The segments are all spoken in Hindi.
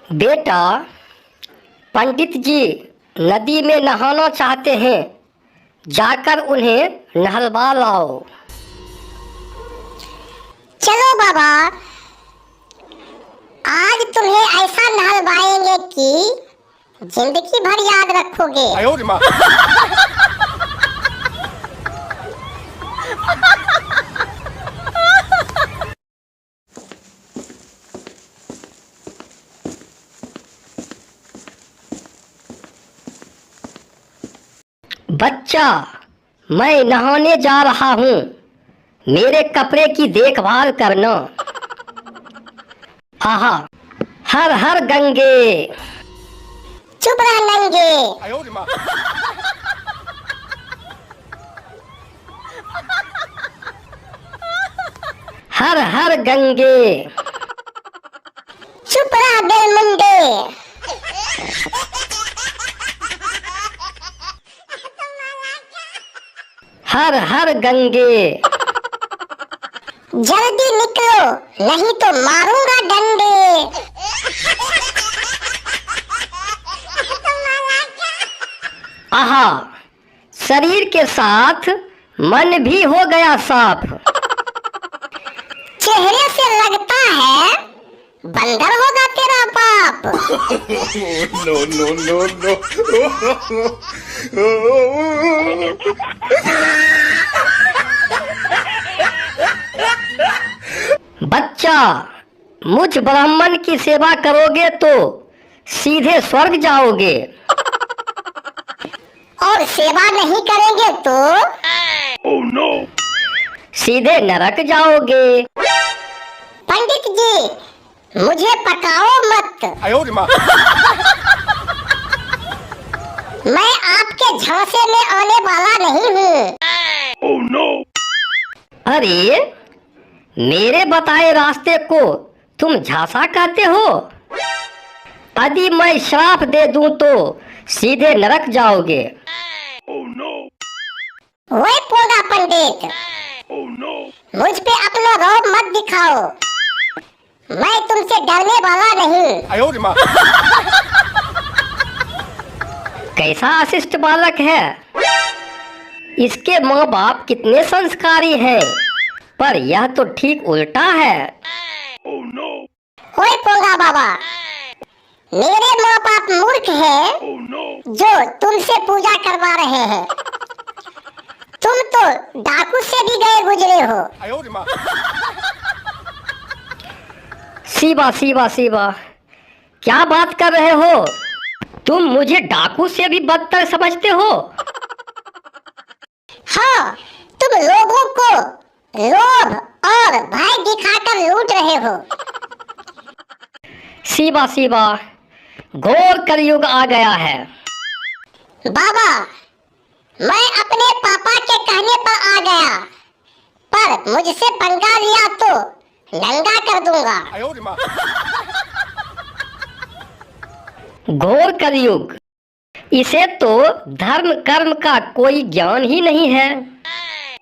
बेटा, पंडित जी नदी में नहाना चाहते हैं, जाकर उन्हें नहलवा लाओ। चलो बाबा, आज तुम्हें ऐसा नहलवाएंगे कि जिंदगी भर याद रखोगे। बच्चा, मैं नहाने जा रहा हूँ, मेरे कपड़े की देखभाल करना। आहा, हर हर गंगे। चुप रह नंगे। हर हर गंगे। चुप रह बेलमुंडे। हर हर गंगे। जल्दी निकलो, नहीं तो मारूंगा डंडे। आहा, शरीर के साथ मन भी हो गया साफ। चेहरे से लगता है बंदर होगा तेरा बाप। No, no, no, no. बच्चा, मुझ ब्राह्मण की सेवा करोगे तो सीधे स्वर्ग जाओगे, और सेवा नहीं करेंगे तो Oh no. सीधे नरक जाओगे। पंडित जी, मुझे पकाओ मत। मैं आपके झांसे में आने वाला नहीं हूँ। Oh no. अरे, मेरे बताए रास्ते को तुम झांसा कहते हो? यदि मैं श्राप दे दूं तो सीधे नरक जाओगे। Oh no. ओए पोगा पंडित, Oh no. मुझ पे अपना रौब मत दिखाओ। मैं तुमसे डरने वाला नहीं। कैसा अशिष्ट बालक है। इसके माँ बाप कितने संस्कारी हैं, पर यह तो ठीक उल्टा है। Oh no. ओए पोगा बाबा, मेरे माँ बाप मूर्ख हैं Oh no. जो तुमसे पूजा करवा रहे हैं। तुम तो डाकू से भी गए गुजरे हो। शिवा शिवा शिवा, क्या बात कर रहे हो? तुम मुझे डाकू से भी बदतर समझते हो? हाँ, तुम लोगों को लोभ और भय दिखाकर लूट रहे हो। शिवा शिवा, घोर कलयुग आ गया है। बाबा, मैं अपने पापा के कहने पर आ गया, पर मुझसे पंगा लिया तो नंगा कर दूंगा। घोर कलयुग, इसे तो धर्म कर्म का कोई ज्ञान ही नहीं है।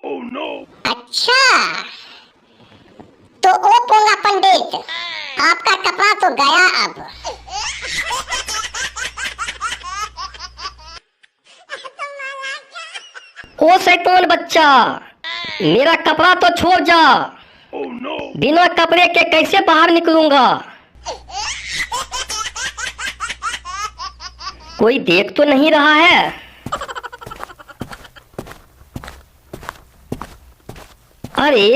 Oh no. अच्छा, तो ओ पोंगा पंडित, आपका कपड़ा तो गया अब। ओ शैतान बच्चा, मेरा कपड़ा तो छोड़ जा। Oh no. बिना कपड़े के कैसे बाहर निकलूंगा? कोई देख तो नहीं रहा है? अरे,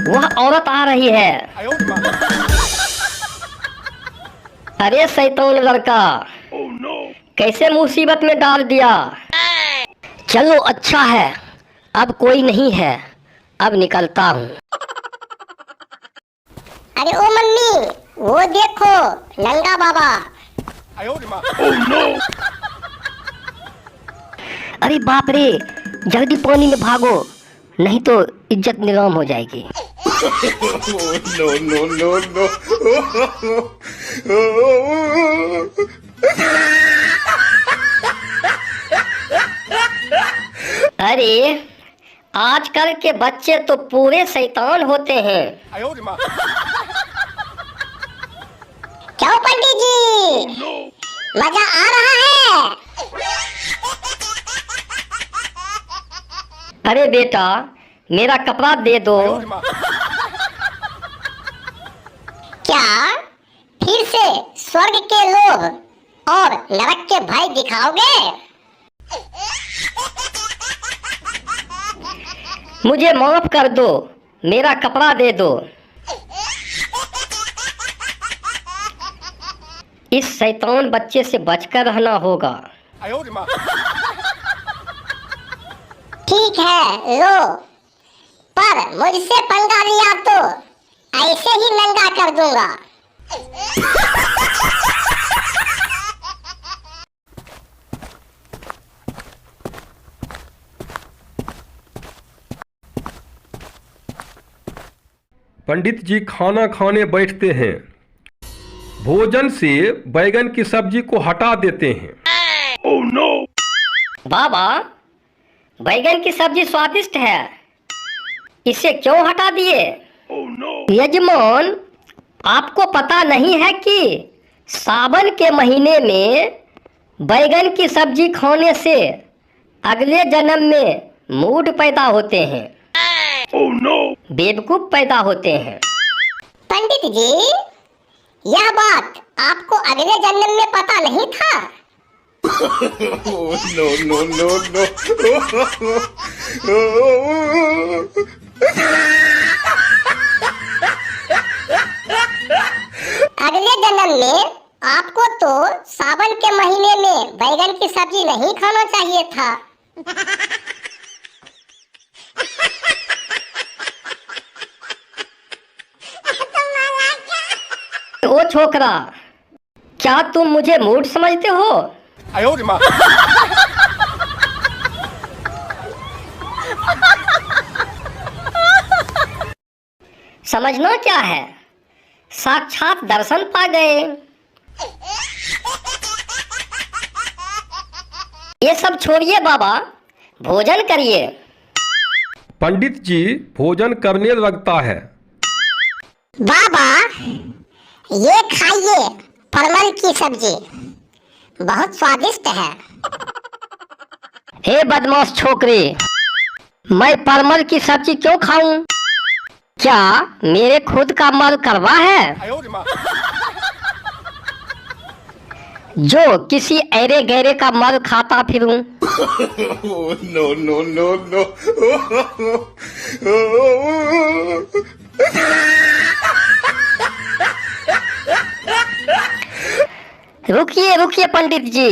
वह औरत आ रही है। अरे शैतान लड़का, Oh no. कैसे मुसीबत में डाल दिया। चलो अच्छा है, अब कोई नहीं है, अब निकलता हूँ। अरे ओ मम्मी, वो देखो नंगा बाबा। Oh no. अरे बाप रे, जल्दी पानी में भागो, नहीं तो इज्जत नीलाम हो जाएगी। No, no, no, no. अरे, आजकल के बच्चे तो पूरे शैतान होते हैं। क्यों पंडित जी, मजा आ रहा है? अरे बेटा, मेरा कपड़ा दे दो। क्या फिर से स्वर्ग के लोभ और नरक के भय दिखाओगे? मुझे माफ कर दो, मेरा कपड़ा दे दो। इस शैतान बच्चे से बचकर रहना होगा। ठीक है, लो, पर मुझसे पंगा लिया तो ऐसे ही नंगा कर दूंगा। पंडित जी खाना खाने बैठते हैं, भोजन से बैगन की सब्जी को हटा देते हैं। Oh no! बाबा, बैगन की सब्जी स्वादिष्ट है, इसे क्यों हटा दिए? Oh no! यजमान, आपको पता नहीं है कि सावन के महीने में बैगन की सब्जी खाने से अगले जन्म में मूढ़ पैदा होते हैं। Oh no! बेवकूफ पैदा होते हैं। पंडित जी, यह बात आपको अगले जन्म में पता नहीं था? Oh no no no no! अगले जन्म में आपको तो सावन के महीने में बैगन की सब्जी नहीं खाना चाहिए था। ओ छोकरा, क्या तुम मुझे मूढ़ समझते हो? 哎呦我的妈！ समझना क्या है, साक्षात दर्शन पा गए। ये सब छोड़िए बाबा, भोजन करिए। पंडित जी भोजन करने लगता है। बाबा, ये खाइए परवल की सब्जी, बहुत स्वादिष्ट है। हे बदमाश छोकरी, मैं परमल की सब्जी क्यों खाऊं? क्या मेरे खुद का मल करवा है 哎呦我的妈！ जो किसी ऐरे गहरे का मल खाता फिरूं? Oh no no no no! रुकिए रुकिए पंडित जी,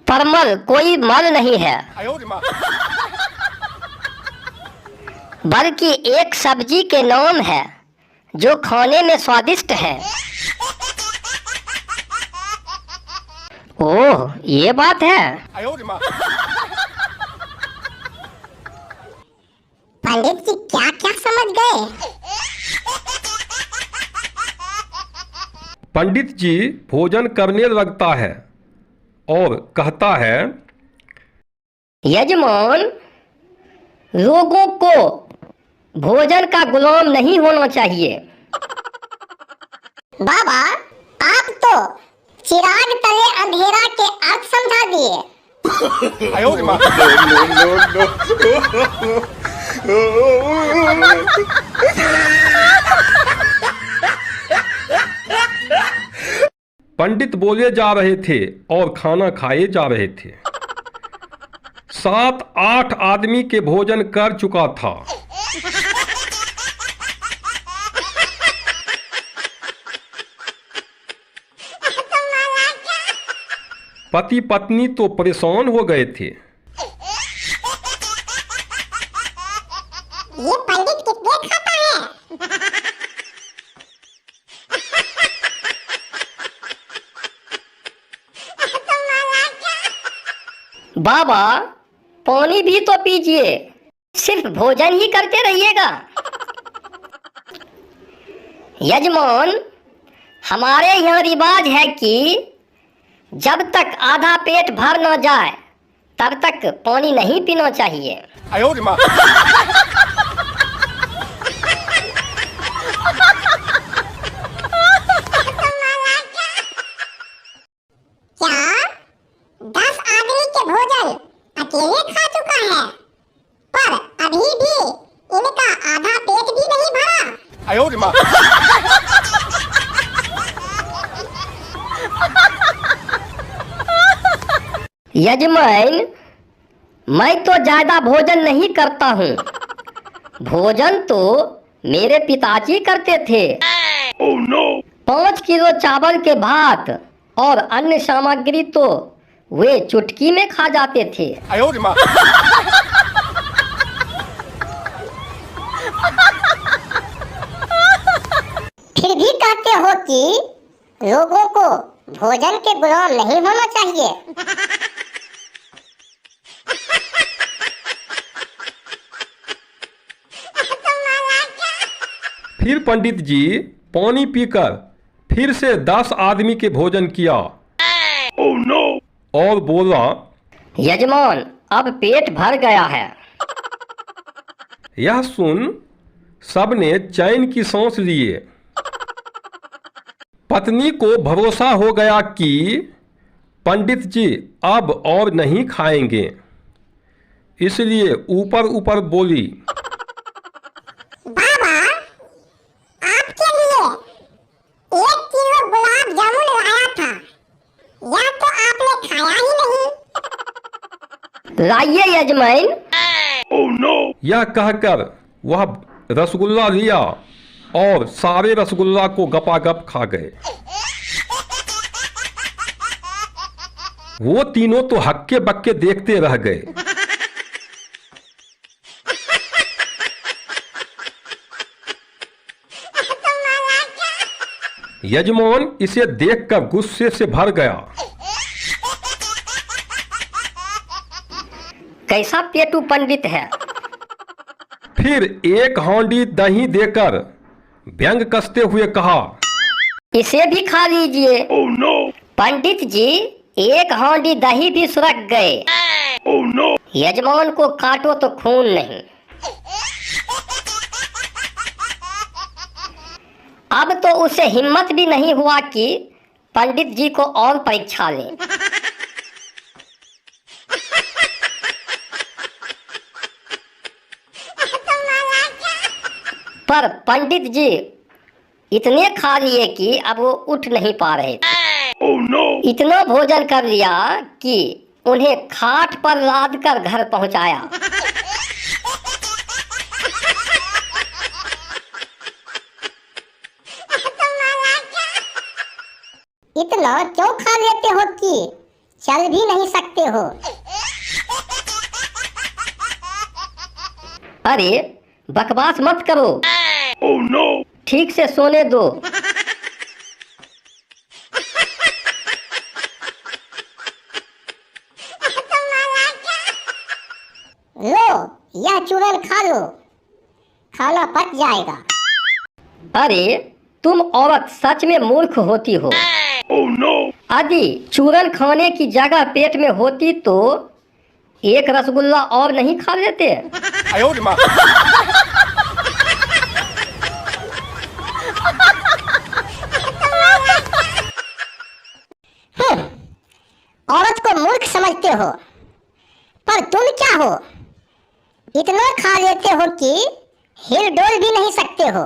परमल कोई मल नहीं है, 哎呦我的妈！ बल्कि एक सब्जी के नाम है जो खाने में स्वादिष्ट है। ओह, ये बात है। 哎呦我的妈！ पंडित जी क्या क्या समझ गए? पंडित जी भोजन करने लगता है और कहता है, यजमान, लोगों को भोजन का गुलाम नहीं होना चाहिए। बाबा, आप तो चिराग तले अंधेरा के अर्थ समझा दिए। 哎呦我的妈 ！No no no पंडित बोले जा रहे थे और खाना खाए जा रहे थे। 7-8 आदमी के भोजन कर चुका था। पति पत्नी तो परेशान हो गए थे। ये पंडित कितने खाता है? बाबा, पानी भी तो पीजिए, सिर्फ भोजन ही करते रहिएगा। यजमान, हमारे यहाँ रिवाज है कि जब तक आधा पेट भर न जाए तब तक पानी नहीं पीना चाहिए। 哎呦我的妈！ तुम्हारा 哎呦我的妈！ यजमान, मैं तो ज्यादा भोजन नहीं करता हूँ। भोजन तो मेरे पिताजी करते थे। 5 किलो चावल के भात और अन्य सामग्री तो वे चुटकी में खा जाते थे। 哎呦我的妈！ फिर भी कहते हो कि लोगों को भोजन के गुलाम नहीं होना चाहिए। फिर पंडित जी पानी पीकर फिर से 10 आदमी के भोजन किया। और बोला, यजमान, अब पेट भर गया है। यह सुन सबने चैन की सांस लिए। पत्नी को भरोसा हो गया कि पंडित जी अब और नहीं खाएंगे, इसलिए ऊपर ऊपर बोली, बाबा, आपके लिए 1 किलो गुलाब जामुन लाया था। यह तो आपने खाया ही नहीं। लाइए यजमान। यह कहकर वह रसगुल्ला लिया और सारे रसगुल्ला को गपागप खा गए। वो तीनों तो हक्के बक्के देखते रह गए। यजमान इसे देखकर गुस्से से भर गया। कैसा पेटू पंडित है। फिर 1 हांडी दही देकर व्यंग कसते हुए कहा, इसे भी खा लीजिए। पंडित जी 1 हांडी दही भी सुरक गए। यजमान को काटो तो खून नहीं। अब तो उसे हिम्मत भी नहीं हुआ कि पंडित जी को और परीक्षा लें। पर पंडित जी इतने खा लिए कि अब वो उठ नहीं पा रहे थे। इतना भोजन कर लिया कि उन्हें खाट पर लाद कर घर पहुंचाया। इतना क्यों खा लेते हो कि चल भी नहीं सकते हो? अरे बकवास मत करो। ठीक से सोने दो। लो, यह चूरन खा लो, खाना पच जाएगा। अरे तुम औरत सच में मूर्ख होती हो। यदि चूरन खाने की जगह पेट में होती तो 1 रसगुल्ला और नहीं खा लेते। 哎呦我的妈！ औरत को मूर्ख समझते हो, पर तुम क्या हो? इतना खा लेते हो कि हिल डोल भी नहीं सकते हो।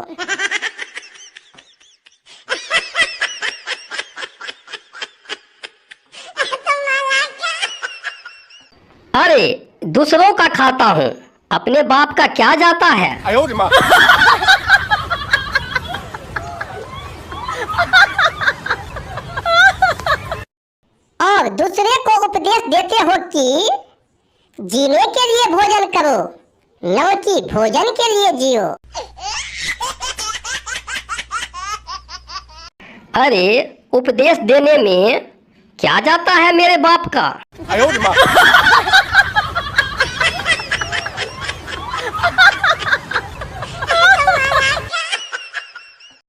अरे दूसरों का खाता हूँ, अपने बाप का क्या जाता है। 哎呦我的妈！ और दूसरे को उपदेश देते हो कि जीने के लिए भोजन करो, न कि भोजन के लिए जियो। अरे उपदेश देने में क्या जाता है मेरे बाप का। 哎呦我的妈！